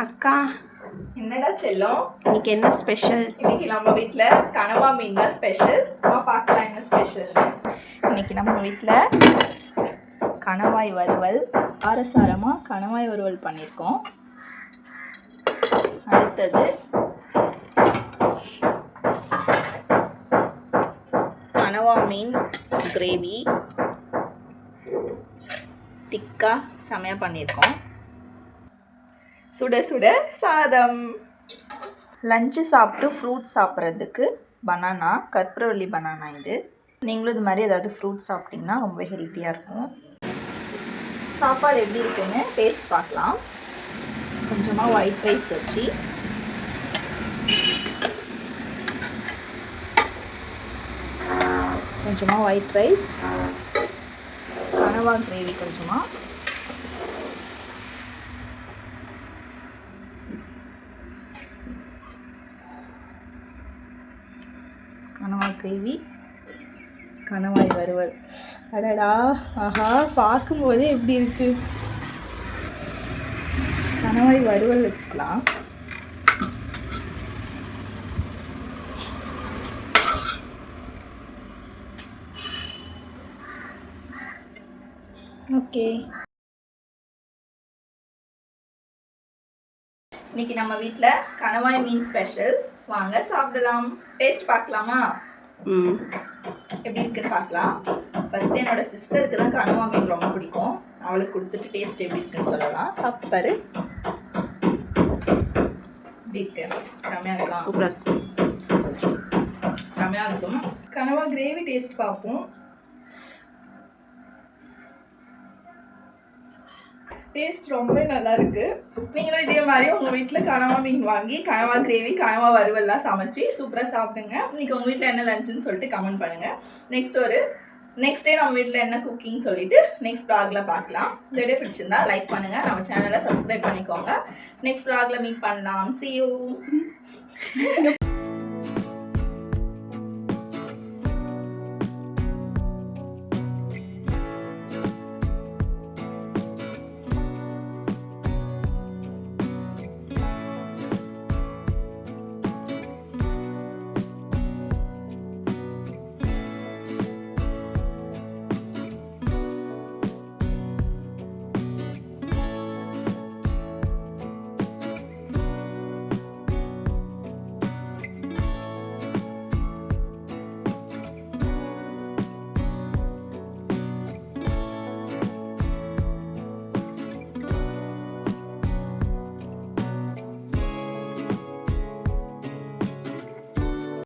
அக்கா, என்னடா செல்லம், இன்னைக்கு என்ன ஸ்பெஷல்? இன்னைக்கு நம்ம வீட்டில் கனவா மீன் தான் ஸ்பெஷல். நம்ம பார்க்கலாம் என்ன ஸ்பெஷல்னு. இன்னைக்கு நம்ம வீட்டில் கணவாய் வறுவல், காரசாரமாக கணவாய் வறுவல் பண்ணியிருக்கோம். அடுத்தது கனவா மீன் கிரேவி திக்காக செமையாக பண்ணியிருக்கோம். சுட சுட சாதம். லஞ்சு சாப்பிட்டு ஃப்ரூட் சாப்பிட்றதுக்கு பனானா, கற்பூரவள்ளி பனானா இது. நீங்களும் இது மாதிரி ஏதாவது ஃப்ரூட் சாப்பிட்டிங்கன்னா ரொம்ப ஹெல்த்தியாக இருக்கும். சாப்பாடு எப்படி இருக்குன்னு டேஸ்ட் பார்க்கலாம். கொஞ்சமாக ஒயிட் ரைஸ் வச்சு கொஞ்சமாக ஒயிட் ரைஸ், கனவா கிரேவி கொஞ்சமாக, கனவா கிரேவி, கணவாய் வறுவல். அடடா, ஆஹா, பார்க்கும்போதே எப்படி இருக்கு. கணவாய் வறுவல் வச்சுக்கலாம். ஓகே, இன்னைக்கு நம்ம வீட்டில் கணவாய் மீன் ஸ்பெஷல். வாங்க சாப்பிடலாம். டேஸ்ட் பார்க்கலாமா? எப்படி இருக்குன்னு பார்க்கலாம். ஃபர்ஸ்ட் என்னோட சிஸ்டருக்கு தான் கனவா மீன் ரொம்ப பிடிக்கும். அவளுக்கு கொடுத்துட்டு டேஸ்ட் எப்படி இருக்குன்னு சொல்லலாம். சாப்பிட்டு பாரு. எப்படி இருக்கு? செமையாக இருக்கலாம். செமையாக இருக்கும். கனவா கிரேவி டேஸ்ட் பார்ப்போம். டேஸ்ட் ரொம்ப நல்லா இருக்கு. நீங்களும் இதே மாதிரி உங்கள் வீட்டில் கனவா மீன் வாங்கி கனவா கிரேவி, கனவா வறுவல்லாம் சமைச்சு சூப்பராக சாப்பிடுங்க. இன்னைக்கு உங்கள் வீட்டில் என்ன லஞ்சுன்னு சொல்லிட்டு கமெண்ட் பண்ணுங்கள். நெக்ஸ்ட் டே நம்ம வீட்டில் என்ன குக்கிங் சொல்லிட்டு நெக்ஸ்ட் வ்ளாகில் பார்க்கலாம். இந்த வீடியோ பிடிச்சிருந்தா லைக் பண்ணுங்கள், நம்ம சேனலை சப்ஸ்கிரைப் பண்ணிக்கோங்க. நெக்ஸ்ட் வ்ளாகில் மீட் பண்ணலாம். See you.